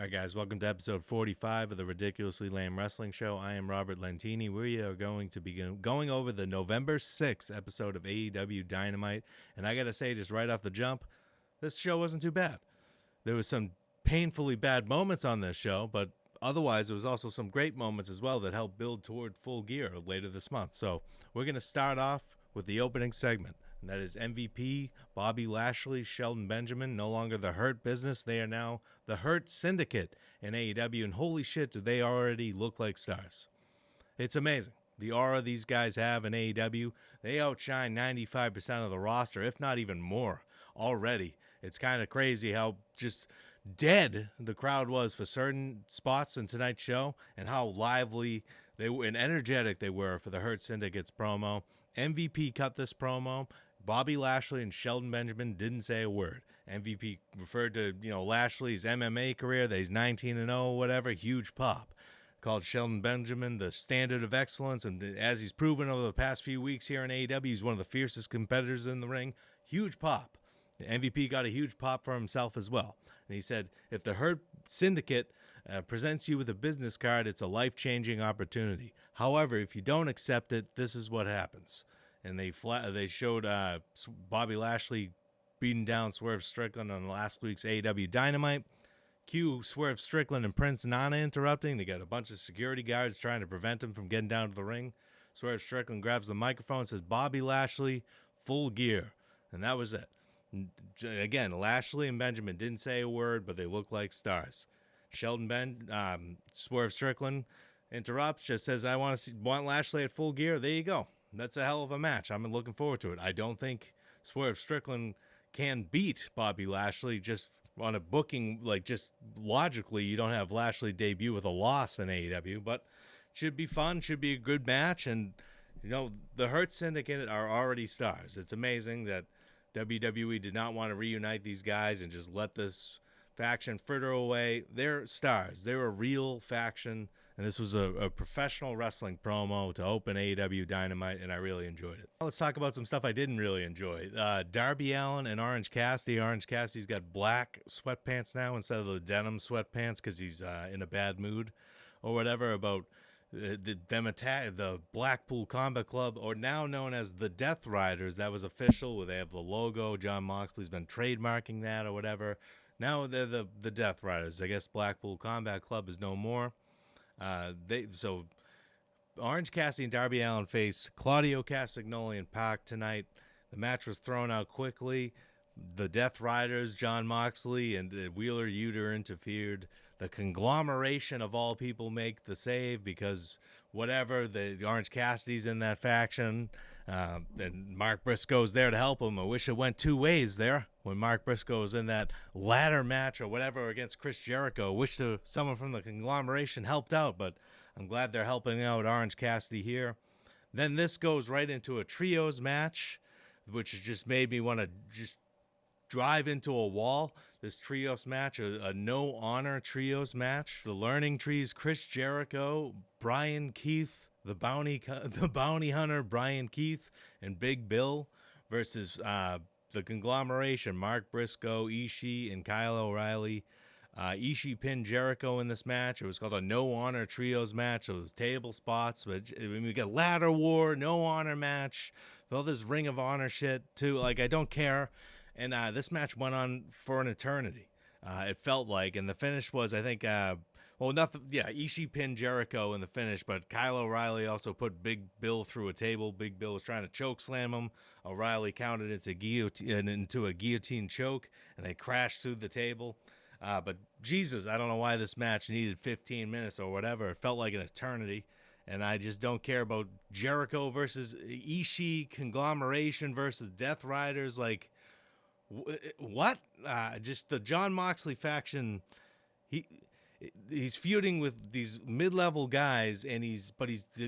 All right, guys, welcome to episode 45 of the Ridiculously Lame Wrestling Show. I am Robert Lentini. We are going to be going over the November 6th episode of AEW Dynamite. And I got to say, just right off the jump, this show wasn't too bad. There was some painfully bad moments on this show, but otherwise, there was also some great moments as well that helped build toward Full Gear later this month. So we're going to start off with the opening segment. And that is MVP, Bobby Lashley, Shelton Benjamin, no longer the Hurt Business. They are now the Hurt Syndicate in AEW, and holy shit, do they already look like stars. It's amazing. The aura these guys have in AEW, they outshine 95% of the roster, if not even more, already. It's kind of crazy how just dead the crowd was for certain spots in tonight's show and how lively they were and energetic they were for the Hurt Syndicate's promo. MVP cut this promo. Bobby Lashley and Shelton Benjamin didn't say a word. MVP referred to, Lashley's MMA career, that he's 19-0, whatever, huge pop. Called Shelton Benjamin the standard of excellence, and as he's proven over the past few weeks here in AEW, he's one of the fiercest competitors in the ring. Huge pop. MVP got a huge pop for himself as well. And he said, if the Hurt Syndicate presents you with a business card, it's a life-changing opportunity. However, if you don't accept it, this is what happens. And they showed Bobby Lashley beating down Swerve Strickland on last week's AEW Dynamite. Cue Swerve Strickland and Prince Nana interrupting. They got a bunch of security guards trying to prevent him from getting down to the ring. Swerve Strickland grabs the microphone and says, Bobby Lashley, Full Gear. And that was it. Again, Lashley and Benjamin didn't say a word, but they look like stars. Swerve Strickland interrupts, just says, I want Lashley at Full Gear. There you go. That's a hell of a match. I'm looking forward to it. I don't think Swerve Strickland can beat Bobby Lashley just on a booking, just logically, you don't have Lashley debut with a loss in AEW, but should be fun, should be a good match, and, the Hurt Syndicate are already stars. It's amazing that WWE did not want to reunite these guys and just let this faction fritter away. They're stars. They're a real faction, and this was a professional wrestling promo to open AEW Dynamite, and I really enjoyed it. Let's talk about some stuff I didn't really enjoy. Darby Allin and Orange Cassidy. Orange Cassidy's got black sweatpants now instead of the denim sweatpants because he's in a bad mood or whatever about the Blackpool Combat Club, or now known as the Deathriders. That was official, where they have the logo. Jon Moxley's been trademarking that or whatever. Now they're the Deathriders. I guess Blackpool Combat Club is no more. So Orange Cassidy and Darby Allin face Claudio Castagnoli and Pac tonight. The match was thrown out quickly. The Deathriders, Jon Moxley and Wheeler Yuta interfered. The Conglomeration of all people make the save because whatever, the Orange Cassidy's in that faction, and Mark Briscoe's there to help him. I wish it went two ways there when Mark Briscoe was in that ladder match or whatever against Chris Jericho. I wish someone from the Conglomeration helped out, but I'm glad they're helping out Orange Cassidy here. Then this goes right into a trios match, which has just made me want to just drive into a wall. This trios match, a no honor trios match. The Learning Trees, Chris Jericho, Brian Keith, the bounty hunter Brian Keith, and Big Bill versus the Conglomeration, Mark Briscoe, Ishii, and Kyle O'Reilly. Ishii pinned Jericho in this match. It was called a no honor trios match. It was table spots, but we got ladder war, no honor match, all this Ring of Honor shit too. I don't care. And this match went on for an eternity. It felt like, and the finish was, I think, Ishii pinned Jericho in the finish, but Kyle O'Reilly also put Big Bill through a table. Big Bill was trying to choke slam him. O'Reilly counted into a guillotine choke, and they crashed through the table. But Jesus, I don't know why this match needed 15 minutes or whatever. It felt like an eternity. And I just don't care about Jericho versus Ishii, Conglomeration versus Deathriders. What? Just the Jon Moxley faction. He's feuding with these mid-level guys, and he's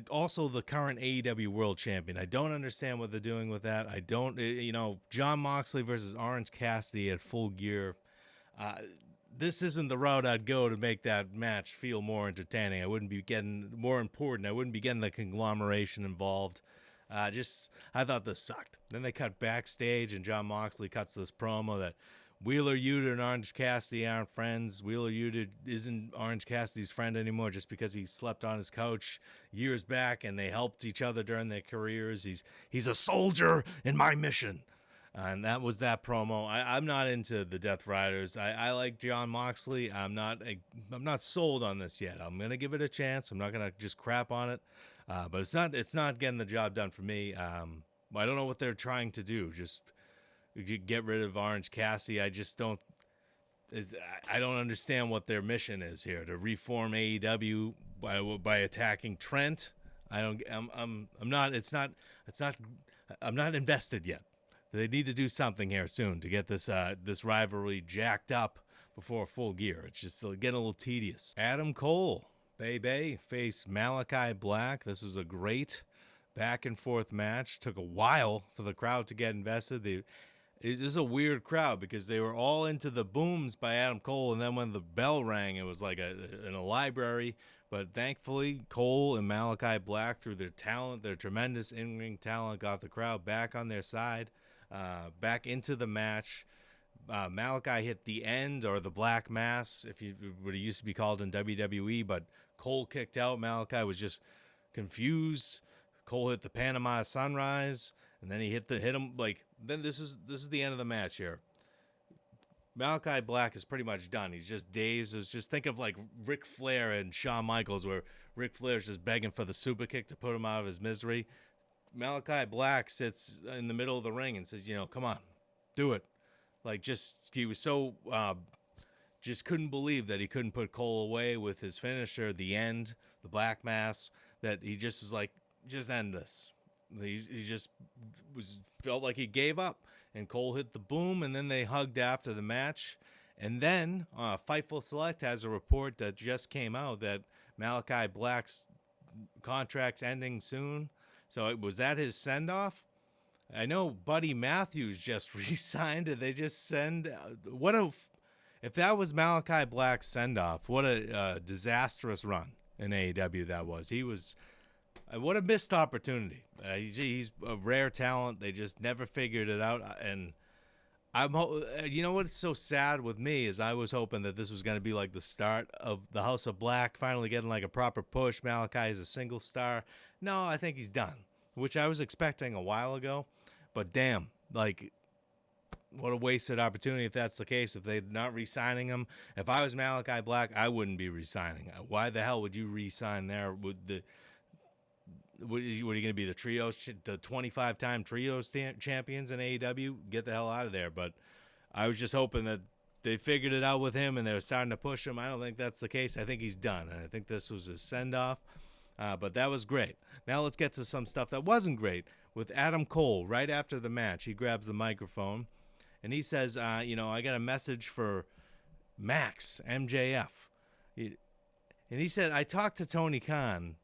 also the current AEW World Champion. I don't understand what they're doing with that. I don't, Jon Moxley versus Orange Cassidy at Full Gear. This isn't the route I'd go to make that match feel more entertaining. I wouldn't be getting more important. I wouldn't be getting the Conglomeration involved. I thought this sucked. Then they cut backstage, and Jon Moxley cuts this promo that Wheeler Yuta and Orange Cassidy aren't friends. Wheeler Yuta isn't Orange Cassidy's friend anymore just because he slept on his couch years back and they helped each other during their careers. He's a soldier in my mission. And that was that promo. I'm not into the Death Riders. I like Jon Moxley. I'm not sold on this yet. I'm gonna give it a chance. I'm not gonna just crap on it. But it's not getting the job done for me. I don't know what they're trying to do. Just get rid of Orange Cassidy. I don't understand what their mission is here. To reform AEW by attacking Trent. I'm not invested yet. They need to do something here soon to get this rivalry jacked up before Full Gear. It's just getting a little tedious. Adam Cole, Bay faced Malakai Black. This was a great back and forth match. Took a while for the crowd to get invested. It is a weird crowd because they were all into the booms by Adam Cole, and then when the bell rang, it was like in a library. But thankfully, Cole and Malakai Black, through their talent, their tremendous in-ring talent, got the crowd back on their side. Back into the match. Malakai hit the end, or the Black Mass, what it used to be called in WWE, but Cole kicked out. Malakai was just confused. Cole hit the Panama Sunrise, and then he hit him like. Then this is the end of the match here. Malakai Black is pretty much done. He's just dazed. It's just think of like Ric Flair and Shawn Michaels, where Ric Flair's just begging for the super kick to put him out of his misery. Malakai Black sits in the middle of the ring and says, come on, do it. Like, he was so, just couldn't believe that he couldn't put Cole away with his finisher, the end, the Black Mass, that he just was like, just end this. He just felt like he gave up, and Cole hit the boom, and then they hugged after the match. And then Fightful Select has a report that just came out that Malakai Black's contract's ending soon. So was that his send-off? I know Buddy Matthews just re-signed. Did they just send... If that was Malakai Black's send-off, what a disastrous run in AEW that was. He was... what a missed opportunity. He's a rare talent. They just never figured it out. And what's so sad with me is I was hoping that this was going to be like the start of the House of Black finally getting like a proper push. Malakai is a single star. No, I think he's done, which I was expecting a while ago. But damn, like, what a wasted opportunity if that's the case. If they're not re-signing him. If I was Malakai Black, I wouldn't be re-signing. Why the hell would you re-sign there? What are you going to be, the 25-time trios champions in AEW? Get the hell out of there. But I was just hoping that they figured it out with him and they were starting to push him. I don't think that's the case. I think he's done, and I think this was his send-off. But that was great. Now let's get to some stuff that wasn't great. With Adam Cole, right after the match, he grabs the microphone, and he says, I got a message for Max, MJF. And he said, I talked to Tony Khan.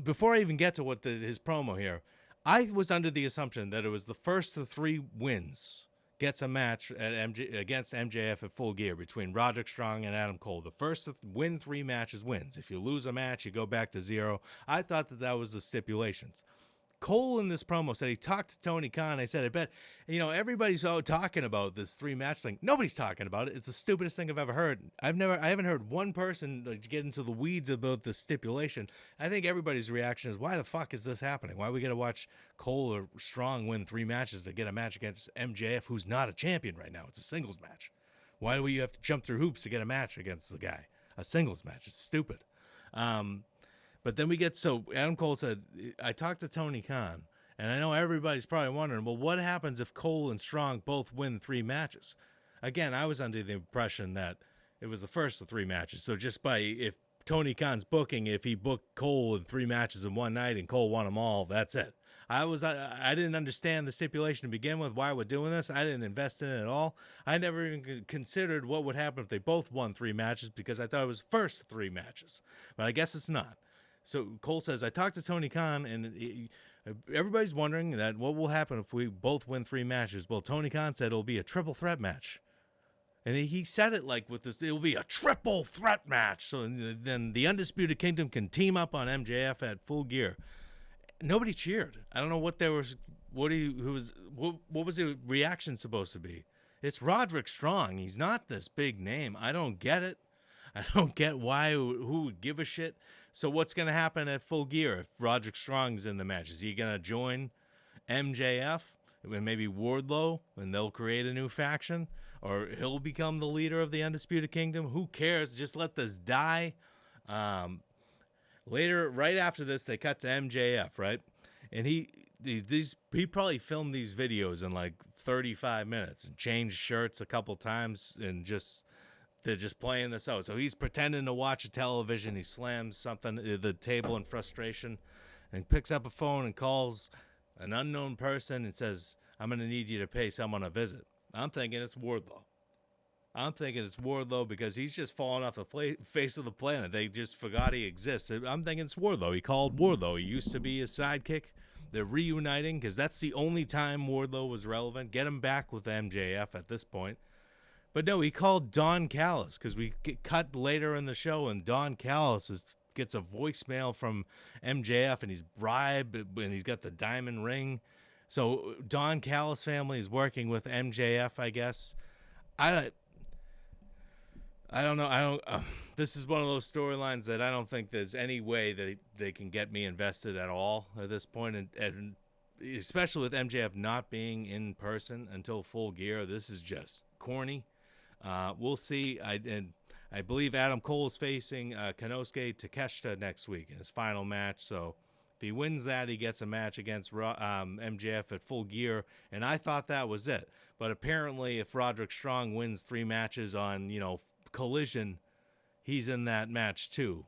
Before I even get to his promo here, I was under the assumption that it was the first of 3 wins gets a match against MJF at Full Gear between Roderick Strong and Adam Cole. The first to win 3 matches wins. If you lose a match, you go back to 0. I thought that was the stipulations. Cole in this promo said he talked to Tony Khan. I said, I bet, everybody's talking about this 3-match thing. Nobody's talking about it. It's the stupidest thing I've ever heard. I haven't heard one person get into the weeds about the stipulation. I think everybody's reaction is, why the fuck is this happening? Why are we going to watch Cole or Strong win 3 matches to get a match against MJF, who's not a champion right now? It's a singles match. Why do you have to jump through hoops to get a match against the guy? A singles match. It's stupid. But then Adam Cole said, I talked to Tony Khan, and I know everybody's probably wondering, well, what happens if Cole and Strong both win 3 matches? Again, I was under the impression that it was the first of 3 matches. So if Tony Khan's booking, if he booked Cole in 3 matches in one night and Cole won them all, that's it. I didn't understand the stipulation to begin with, why we're doing this. I didn't invest in it at all. I never even considered what would happen if they both won 3 matches because I thought it was first 3 matches. But I guess it's not. So Cole says, I talked to Tony Khan, and everybody's wondering that what will happen if we both win 3 matches. Well, Tony Khan said it'll be a triple threat match. And he said it like with this, it'll be a triple threat match. So then the Undisputed Kingdom can team up on MJF at Full Gear. Nobody cheered. I don't know what they were what was the reaction supposed to be? It's Roderick Strong. He's not this big name. I don't get it. I don't get who would give a shit. So what's going to happen at Full Gear if Roderick Strong's in the match? Is he going to join MJF and maybe Wardlow, and they'll create a new faction? Or he'll become the leader of the Undisputed Kingdom? Who cares? Just let this die. Later, right after this, they cut to MJF, right? And he probably filmed these videos in like 35 minutes and changed shirts a couple times, and they're just playing this out. So he's pretending to watch a television. He slams something at the table in frustration and picks up a phone and calls an unknown person and says, I'm going to need you to pay someone a visit. I'm thinking it's Wardlow. Because he's just fallen off the face of the planet. They just forgot he exists. I'm thinking it's Wardlow. He called Wardlow. He used to be his sidekick. They're reuniting because that's the only time Wardlow was relevant. Get him back with MJF at this point. But no, he called Don Callis because we get cut later in the show, and Don Callis gets a voicemail from MJF, and he's bribed, and he's got the diamond ring. So Don Callis Family is working with MJF, I guess. I don't know. This is one of those storylines that I don't think there's any way that they can get me invested at all at this point, and especially with MJF not being in person until Full Gear. This is just corny. We'll see. I believe Adam Cole is facing Konosuke Takeshita next week in his final match. So if he wins that, he gets a match against MJF at Full Gear. And I thought that was it. But apparently, if Roderick Strong wins 3 matches on, Collision, he's in that match too.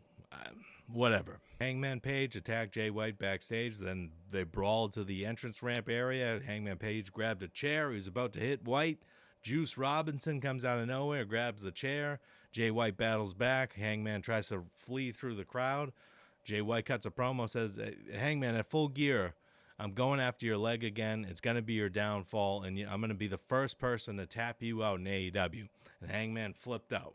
Whatever. Hangman Page attacked Jay White backstage. Then they brawled to the entrance ramp area. Hangman Page grabbed a chair. He was about to hit White. Juice Robinson comes out of nowhere, grabs the chair. Jay White battles back. Hangman tries to flee through the crowd. Jay White cuts a promo, says, Hangman, at Full Gear, I'm going after your leg again. It's going to be your downfall, and I'm going to be the first person to tap you out in AEW. And Hangman flipped out.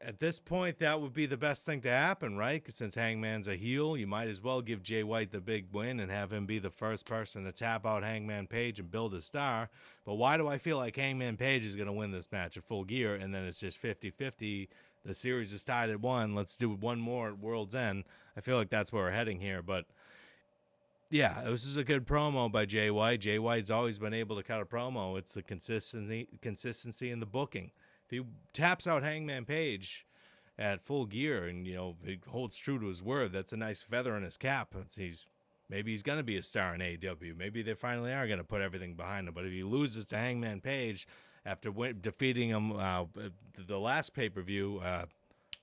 At this point, that would be the best thing to happen, right? Because since Hangman's a heel, you might as well give Jay White the big win and have him be the first person to tap out Hangman Page and build a star. But why do I feel like Hangman Page is going to win this match at Full Gear, and then it's just 50-50? The series is tied at 1. Let's do one more at World's End. I feel like that's where we're heading here. But, yeah, this is a good promo by Jay White. Jay White's always been able to cut a promo. It's the consistency in the booking. If he taps out Hangman Page at Full Gear and, he holds true to his word, that's a nice feather in his cap. Maybe he's going to be a star in AEW. Maybe they finally are going to put everything behind him. But if he loses to Hangman Page after defeating him the last pay-per-view,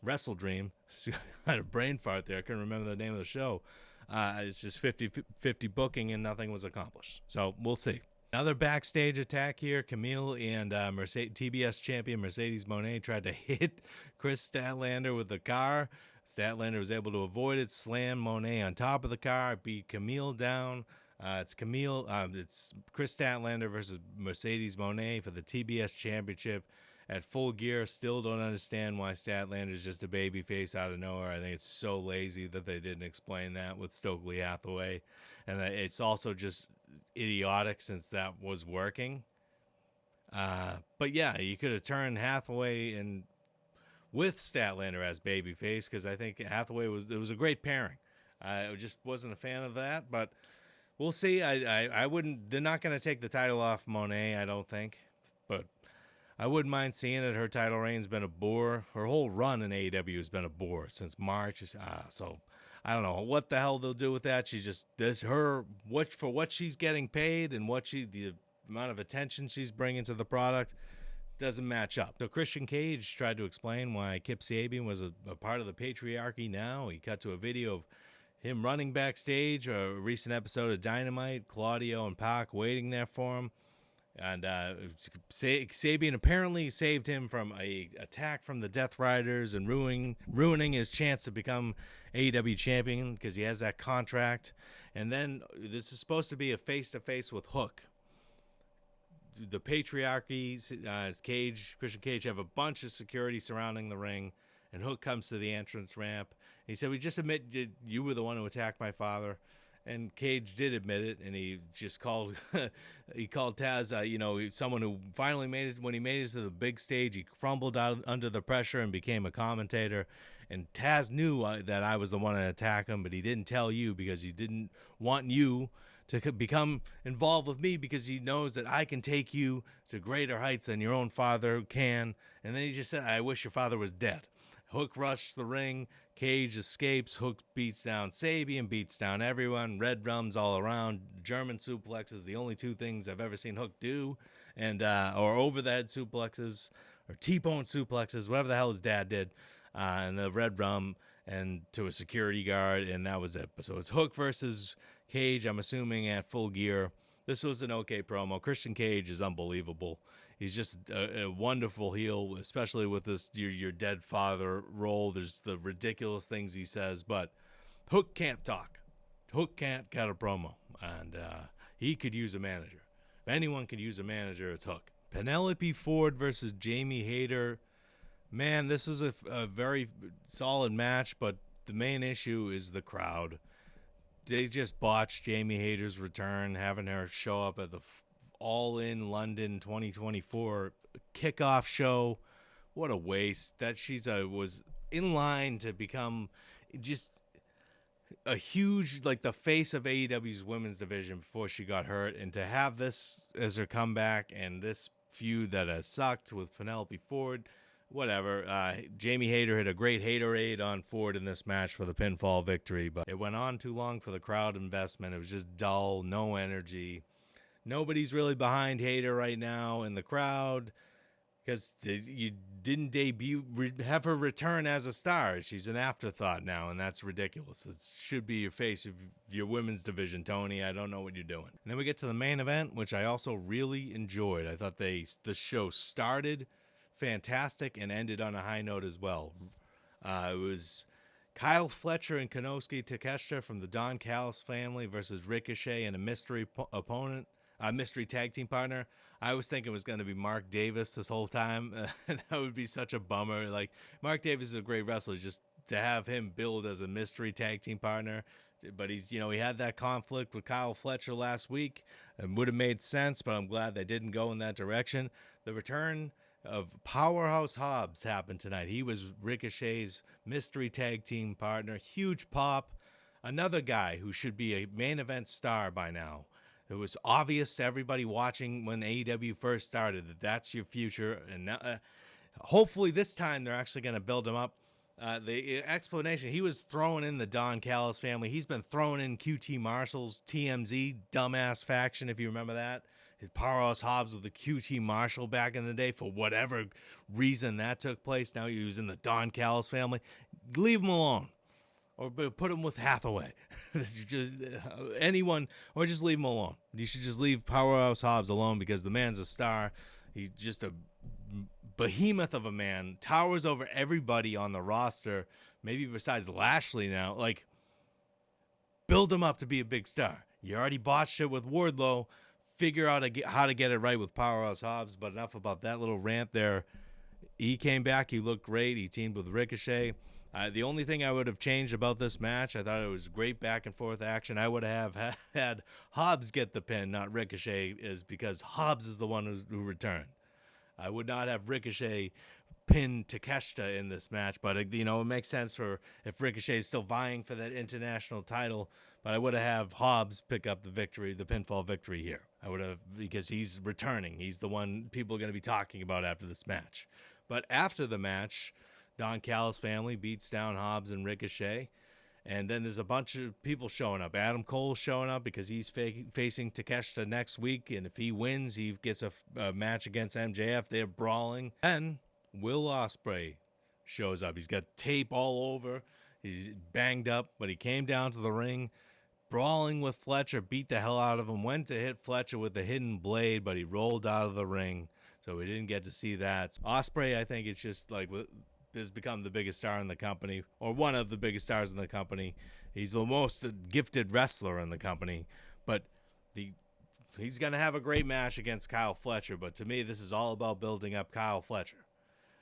Wrestle Dream, I had a brain fart there. I couldn't remember the name of the show. It's just 50-50 booking and nothing was accomplished. So we'll see. Another backstage attack here. Kamille and TBS champion Mercedes Mone tried to hit Kris Statlander with the car. Statlander was able to avoid it, slam Mone on top of the car, beat Kamille down. It's Kris Statlander versus Mercedes Mone for the TBS championship at Full Gear. Still don't understand why Statlander is just a babyface out of nowhere. I think it's so lazy that they didn't explain that with Stokely Hathaway. And it's also just idiotic since that was working. But yeah, you could have turned Hathaway and with Statlander as babyface, because I think Hathaway was a great pairing. I just wasn't a fan of that, but we'll see. I wouldn't. They're not going to take the title off Mone, I don't think, but I wouldn't mind seeing it. Her title reign's been a bore. Her whole run in AEW has been a bore since March. So I don't know what the hell they'll do with that. For what she's getting paid and the amount of attention she's bringing to the product doesn't match up. So Christian Cage tried to explain why Kip Sabian was a part of the patriarchy now. He cut to a video of him running backstage, a recent episode of Dynamite, Claudio and Pac waiting there for him. And Sabian apparently saved him from a attack from the Deathriders and ruining his chance to become AEW champion because he has that contract. And then this is supposed to be a face-to-face with Hook. The patriarchy, Christian Cage have a bunch of security surrounding the ring, and Hook comes to the entrance ramp. He said, "We just admit you were the one who attacked my father." And Cage did admit it, and he just called he called Taz, someone who finally made it. When he made it to the big stage, he crumbled out under the pressure and became a commentator. And Taz knew that I was the one to attack him, but he didn't tell you because he didn't want you to become involved with me, because he knows that I can take you to greater heights than your own father can. And then he just said, I wish your father was dead. Hook rushed the ring. Cage escapes. Hook beats down Sabian, beats down everyone. Red drums all around. German suplexes, the only two things I've ever seen Hook do. And or over the head suplexes, or T-bone suplexes, whatever the hell his dad did. And the red rum and to a security guard, and that was it. So it's Hook versus Cage, I'm assuming, at Full Gear. This was an okay promo. Christian Cage is unbelievable. He's just a wonderful heel, especially with this your dead father role. There's the ridiculous things he says, but Hook can't talk. Hook can't cut a promo, and he could use a manager. If anyone could use a manager, it's Hook. Penelope Ford versus Jamie Hayter. Man, this was a very solid match, but the main issue is the crowd. They just botched Jamie Hayter's return, having her show up at the All In London 2024 kickoff show. What a waste. That was in line to become just a huge, like, the face of AEW's women's division before she got hurt. And to have this as her comeback and this feud that has sucked with Penelope Ford, whatever. Jamie Hayter hit a great Haterade on Ford in this match for the pinfall victory, but it went on too long for the crowd investment. It was just dull, no energy. Nobody's really behind Hayter right now in the crowd because you didn't have her return as a star. She's an afterthought now, and that's ridiculous. It should be your face of your women's division, Tony. I don't know what you're doing. And then we get to the main event, which I also really enjoyed. I thought the show started fantastic and ended on a high note as well. It was Kyle Fletcher and Konosuke Takeshita from the Don Callis family versus Ricochet and a mystery opponent, a mystery tag team partner. I was thinking it was going to be Mark Davis this whole time. That would be such a bummer. Like, Mark Davis is a great wrestler, just to have him build as a mystery tag team partner. But he had that conflict with Kyle Fletcher last week. It would have made sense, but I'm glad they didn't go in that direction. The return of Powerhouse Hobbs happened tonight. He was Ricochet's mystery tag team partner. Huge pop. Another guy who should be a main event star by now. It was obvious to everybody watching when AEW first started that that's your future. And hopefully this time they're actually going to build him up. The explanation, he was thrown in the Don Callis family. He's been thrown in QT Marshall's TMZ dumbass faction, if you remember that. His Powerhouse Hobbs with the QT Marshall back in the day, for whatever reason that took place. Now he was in the Don Callis family. Leave him alone. Or put him with Hathaway. Anyone, or just leave him alone. You should just leave Powerhouse Hobbs alone because the man's a star. He's just a behemoth of a man. Towers over everybody on the roster, maybe besides Lashley now. Like, build him up to be a big star. You already botched it with Wardlow. Figure out how to get it right with Powerhouse Hobbs. But enough about that little rant there. He came back. He looked great. He teamed with Ricochet. The only thing I would have changed about this match, I thought it was great back and forth action. I would have had Hobbs get the pin, not Ricochet, is because Hobbs is the one who returned. I would not have Ricochet pin Takeshita in this match, but it makes sense for if Ricochet is still vying for that international title. But I would have Hobbs pick up the victory, the pinfall victory here. I would have, because he's returning. He's the one people are going to be talking about after this match. But after the match, Don Callis family beats down Hobbs and Ricochet. And then there's a bunch of people showing up. Adam Cole's showing up because he's facing Takeshita next week. And if he wins, he gets a match against MJF. They're brawling. Then Will Ospreay shows up. He's got tape all over. He's banged up, but he came down to the ring, brawling with Fletcher, beat the hell out of him, went to hit Fletcher with the hidden blade, but he rolled out of the ring. So we didn't get to see that. Ospreay, I think it's just like has become the biggest star in the company, or one of the biggest stars in the company. He's the most gifted wrestler in the company, but he's going to have a great match against Kyle Fletcher. But to me, this is all about building up Kyle Fletcher.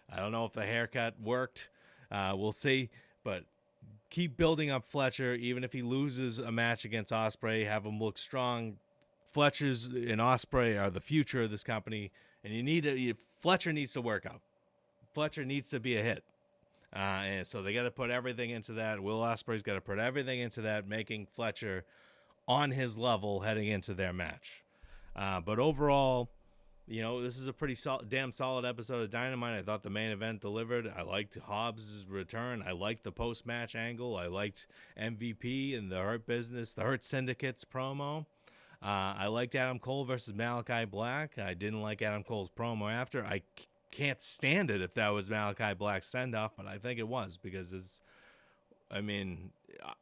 I don't know if the haircut worked. We'll see, but keep building up Fletcher, even if he loses a match against Ospreay, have him look strong. Fletcher's and Ospreay are the future of this company, and Fletcher needs to work out. Fletcher needs to be a hit. And so they got to put everything into that. Will Ospreay's got to put everything into that, making Fletcher on his level heading into their match. But overall, this is a pretty damn solid episode of Dynamite. I thought the main event delivered. I liked Hobbs' return. I liked the post-match angle. I liked MVP and the Hurt Syndicate's promo. I liked Adam Cole versus Malakai Black. I didn't like Adam Cole's promo after. I can't stand it if that was Malakai Black's send-off, but I think it was, because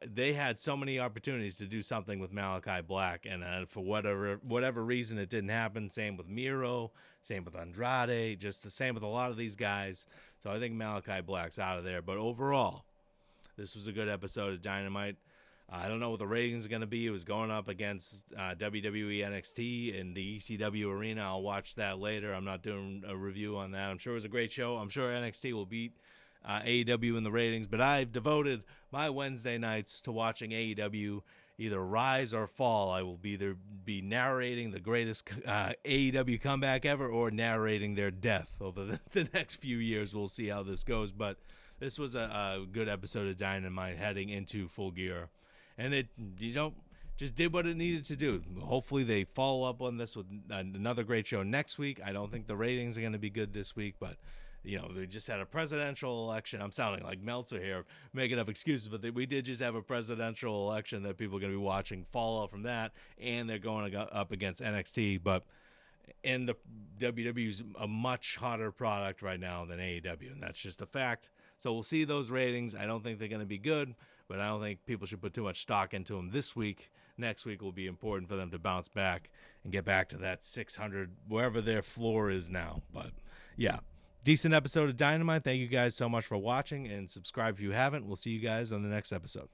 they had so many opportunities to do something with Malakai Black, and for whatever reason, it didn't happen. Same with Miro, same with Andrade, just the same with a lot of these guys. So I think Malakai Black's out of there. But overall, this was a good episode of Dynamite. I don't know what the ratings are going to be. It was going up against WWE NXT in the ECW arena. I'll watch that later. I'm not doing a review on that. I'm sure it was a great show. I'm sure NXT will beat AEW in the ratings, but I've devoted my Wednesday nights to watching AEW either rise or fall. I will either be narrating the greatest AEW comeback ever or narrating their death over the next few years. We'll see how this goes, but this was a good episode of Dynamite heading into Full Gear, and it just did what it needed to do. Hopefully they follow up on this with another great show next week. I don't think the ratings are going to be good this week, but they just had a presidential election. I'm sounding like Meltzer here, making up excuses, but we did just have a presidential election that people are going to be watching, fallout from that, and they're going up against NXT. And the WWE's a much hotter product right now than AEW, and that's just a fact. So we'll see those ratings. I don't think they're going to be good, but I don't think people should put too much stock into them this week. Next week will be important for them to bounce back and get back to that 600, wherever their floor is now. But yeah. Decent episode of Dynamite. Thank you guys so much for watching, and subscribe if you haven't. We'll see you guys on the next episode.